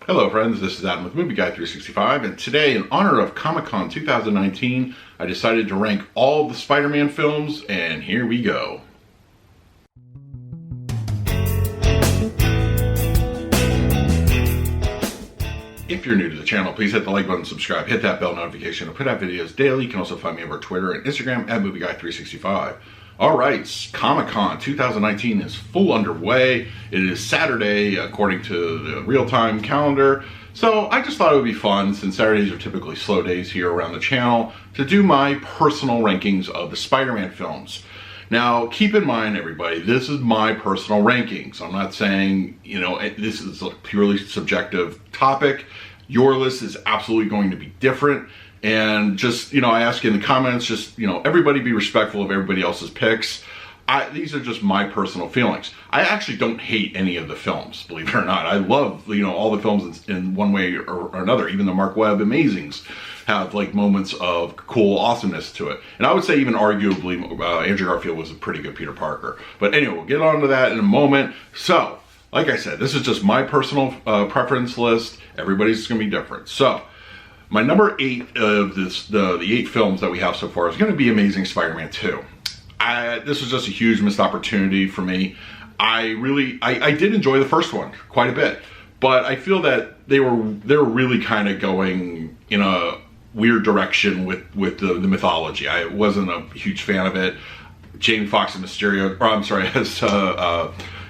Hello friends, this is Adam with Movie Guy 365, and today, in honor of Comic-Con 2019, I decided to rank all of the Spider-Man films, and here we go. If you're new to the channel, please hit the like button, subscribe, hit that bell notification, and put out videos daily. You can also find me over Twitter and Instagram at Movie Guy 365. Alright, Comic-Con 2019 is full underway. It is Saturday, according to the real-time calendar. So I just thought it would be fun, since Saturdays are typically slow days here around the channel, to do my personal rankings of the Spider-Man films. Now, keep in mind, everybody, this is my personal rankings. I'm not saying, this is a purely subjective topic. Your list is absolutely going to be different. And just, I ask you in the comments, just, everybody be respectful of everybody else's picks. These are just my personal feelings. I actually don't hate any of the films, believe it or not. I love, all the films in one way or another. Even the Mark Webb Amazings have, moments of cool awesomeness to it. And I would say even arguably, Andrew Garfield was a pretty good Peter Parker. But anyway, we'll get on to that in a moment. So, like I said, this is just my personal preference list. Everybody's going to be different. So, my number 8 of the 8 films that we have so far is going to be Amazing Spider-Man 2. This was just a huge missed opportunity for me. I did enjoy the first one quite a bit, but I feel that they were really kind of going in a weird direction with the mythology. I wasn't a huge fan of it. Jamie Foxx as Mysterio, or I'm sorry, as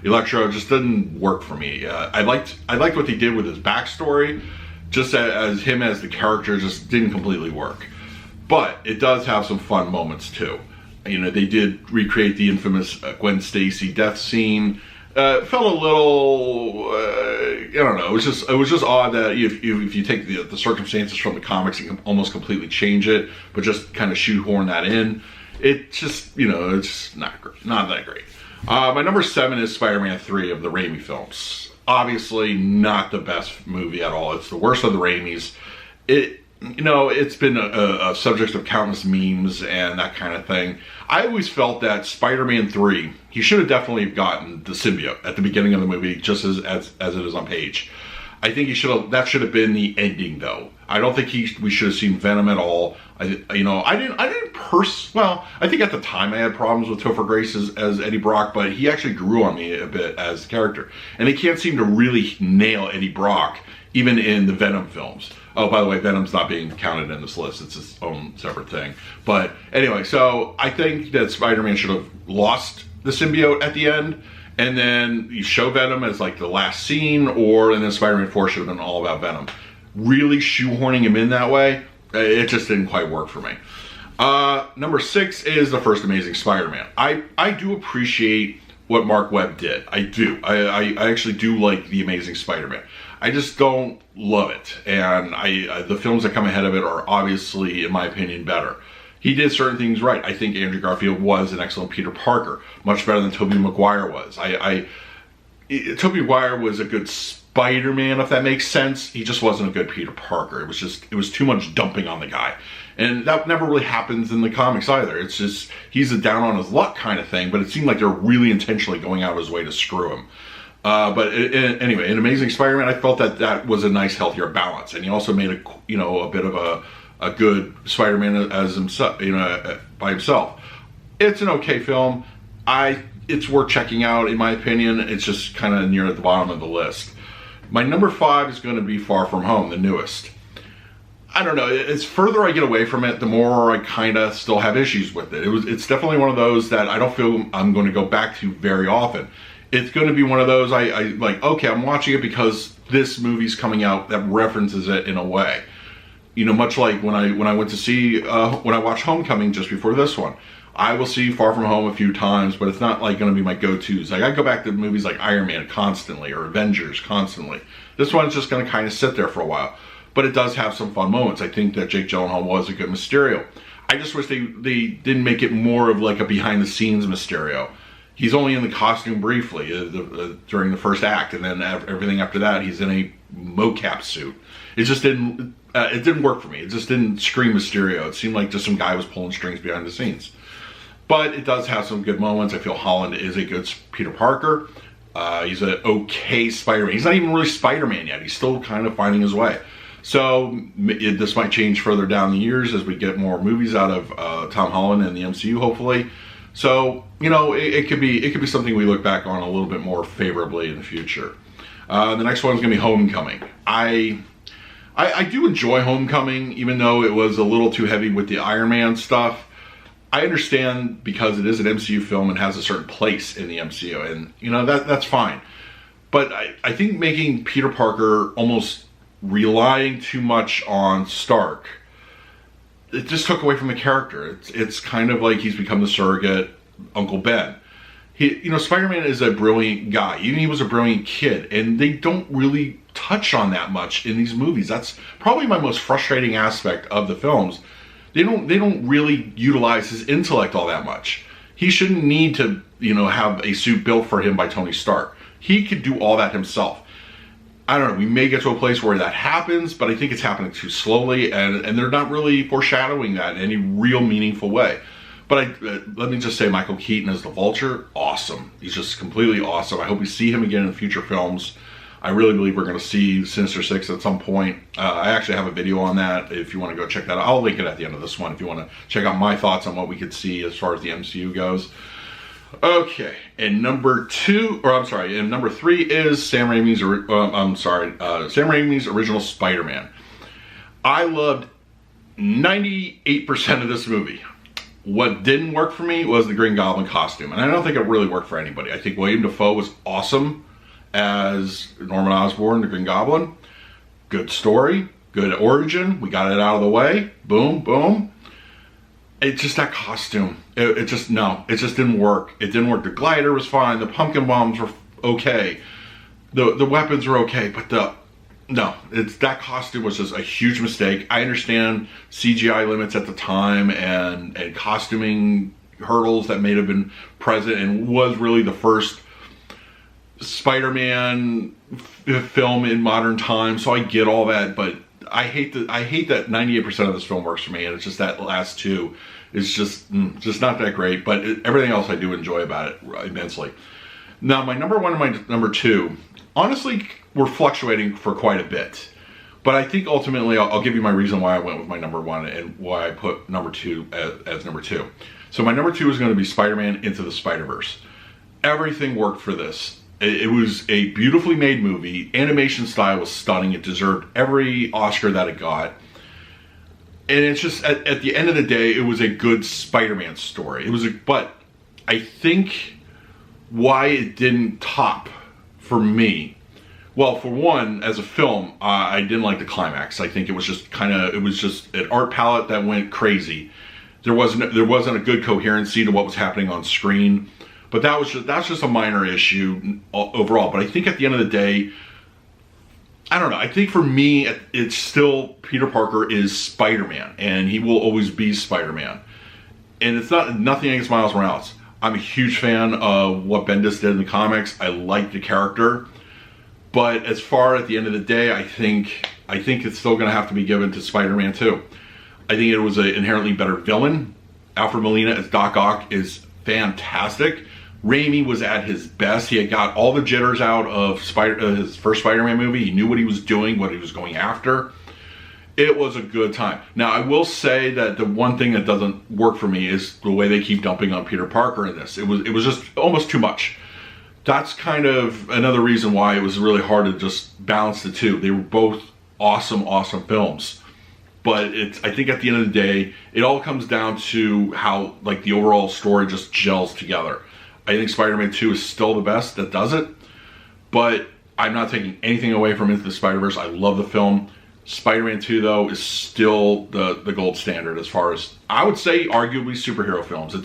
Electro, just didn't work for me. I liked what they did with his backstory. Just as him as the character just didn't completely work. But it does have some fun moments too. They did recreate the infamous Gwen Stacy death scene. It felt a little, I don't know, it was just odd that if you take the circumstances from the comics, you can almost completely change it, but just kind of shoehorn that in. It just, it's not that great. My number 7 is Spider-Man 3 of the Raimi films. Obviously not the best movie at all. It's the worst of the Raimis. It's been a subject of countless memes and that kind of thing. I always felt that Spider-Man 3, he should have definitely gotten the symbiote at the beginning of the movie, just as it is on page. I think that should have been the ending, though. I don't think we should have seen Venom at all. I think at the time I had problems with Topher Grace as Eddie Brock, but he actually grew on me a bit as a character. And they can't seem to really nail Eddie Brock, even in the Venom films. Oh, by the way, Venom's not being counted in this list. It's its own separate thing. But anyway, so I think that Spider-Man should have lost the symbiote at the end. And then you show Venom as the last scene, and then Spider-Man 4 should have been all about Venom. Really shoehorning him in that way, it just didn't quite work for me. Number 6 is the first Amazing Spider-Man. I do appreciate what Mark Webb did. I do. I actually do like the Amazing Spider-Man. I just don't love it. And the films that come ahead of it are obviously, in my opinion, better. He did certain things right. I think Andrew Garfield was an excellent Peter Parker, much better than Tobey Maguire was. Tobey Maguire was a good Spider-Man, if that makes sense. He just wasn't a good Peter Parker. It was too much dumping on the guy. And that never really happens in the comics either. It's just, he's a down on his luck kind of thing, but it seemed like they're really intentionally going out of his way to screw him. Anyway, in Amazing Spider-Man, I felt that was a nice, healthier balance. And he also made a bit of a good Spider-Man as himself, by himself. It's an okay film. It's worth checking out, in my opinion. It's just kind of near at the bottom of the list. My number 5 is going to be Far From Home, the newest. I don't know, as further I get away from it, the more I kind of still have issues with it. It's definitely one of those that I don't feel I'm going to go back to very often. It's going to be one of those okay, I'm watching it because this movie's coming out that references it in a way. Much like when I went to see, when I watched Homecoming just before this one. I will see Far From Home a few times, but it's not going to be my go-tos. I go back to movies like Iron Man constantly, or Avengers constantly. This one's just going to kind of sit there for a while. But it does have some fun moments. I think that Jake Gyllenhaal was a good Mysterio. I just wish they didn't make it more of a behind-the-scenes Mysterio. He's only in the costume briefly during the first act, and then everything after that, he's in a mocap suit. It just didn't work for me. It just didn't scream Mysterio. It seemed like just some guy was pulling strings behind the scenes. But it does have some good moments. I feel Holland is a good Peter Parker. He's an okay Spider-Man. He's not even really Spider-Man yet. He's still kind of finding his way. So this might change further down the years as we get more movies out of Tom Holland and the MCU, hopefully. So, you know, it could be something we look back on a little bit more favorably in the future. The next one is going to be Homecoming. I do enjoy Homecoming, even though it was a little too heavy with the Iron Man stuff. I understand because it is an MCU film and has a certain place in the MCU, and you know that's fine. But I think making Peter Parker almost relying too much on Stark, it just took away from the character. It's kind of like he's become the surrogate Uncle Ben. Spider-Man is a brilliant guy. Even he was a brilliant kid, and they don't really touch on that much in these movies. That's probably my most frustrating aspect of the films. They don't really utilize his intellect all that much. He shouldn't need to, have a suit built for him by Tony Stark. He could do all that himself. I don't know, we may get to a place where that happens, but I think it's happening too slowly, and they're not really foreshadowing that in any real meaningful way. But let me just say, Michael Keaton as the Vulture, awesome. He's just completely awesome. I hope we see him again in future films. I really believe we're going to see Sinister Six at some point. I actually have a video on that if you want to go check that out. I'll link it at the end of this one if you want to check out my thoughts on what we could see as far as the MCU goes. Okay, and number three is Sam Raimi's original Spider-Man. I loved 98% of this movie. What didn't work for me was the Green Goblin costume, and I don't think it really worked for anybody. I think William Dafoe was awesome as Norman Osborn, the Green Goblin. Good story, good origin. We got it out of the way. Boom, boom. It's just that costume. It just didn't work. It didn't work. The glider was fine. The pumpkin bombs were okay. The weapons were okay, but that costume was just a huge mistake. I understand CGI limits at the time and costuming hurdles that may have been present, and was really the first Spider-Man film in modern times. So I get all that, but I hate that 98% of this film works for me, and it's just that last two is just not that great. But everything else I do enjoy about it immensely. Now, my number one and my number two, honestly, we're fluctuating for quite a bit. But I think ultimately, I'll give you my reason why I went with my number one and why I put number two as number two. So my number two is going to be Spider-Man Into the Spider-Verse. Everything worked for this. It was a beautifully made movie. Animation style was stunning. It deserved every Oscar that it got. And it's just, at the end of the day, it was a good Spider-Man story. But I think why it didn't top for me, well, for one, as a film, I didn't like the climax. I think it was just an art palette that went crazy. There wasn't a good coherency to what was happening on screen. But that's just a minor issue overall. But I think at the end of the day, I don't know. I think for me, it's still Peter Parker is Spider-Man, and he will always be Spider-Man. And it's nothing against Miles Morales. I'm a huge fan of what Bendis did in the comics. I like the character. But as far at the end of the day, I think it's still going to have to be given to Spider-Man 2. I think it was an inherently better villain. Alfred Molina as Doc Ock is fantastic. Raimi was at his best. He had got all the jitters out of his first Spider-Man movie. He knew what he was doing, what he was going after. It was a good time. Now, I will say that the one thing that doesn't work for me is the way they keep dumping on Peter Parker in this. It was just almost too much. That's kind of another reason why it was really hard to just balance the two. They were both awesome, awesome films. But I think at the end of the day, it all comes down to how the overall story just gels together. I think Spider-Man 2 is still the best that does it, but I'm not taking anything away from Into the Spider-Verse. I love the film. Spider-Man 2, though, is still the gold standard as far as, I would say, arguably superhero films.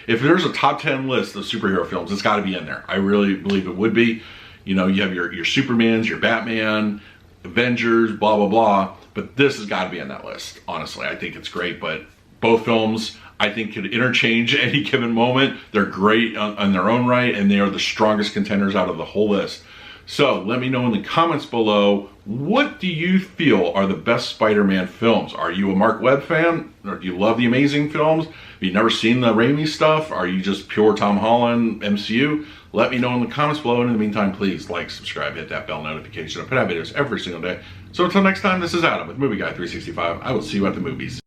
If there's a top 10 list of superhero films, it's got to be in there. I really believe it would be. You have your Supermans, your Batman, Avengers, blah, blah, blah. But this has got to be on that list, honestly. I think it's great, but both films, I think, could interchange any given moment. They're great on their own right, and they are the strongest contenders out of the whole list. So let me know in the comments below, what do you feel are the best Spider-Man films? Are you a Mark Webb fan? Or do you love the Amazing films? Have you never seen the Raimi stuff? Are you just pure Tom Holland MCU? Let me know in the comments below. And in the meantime, please like, subscribe, hit that bell notification. I put out videos every single day. So until next time, this is Adam with Movie Guy 365. I will see you at the movies.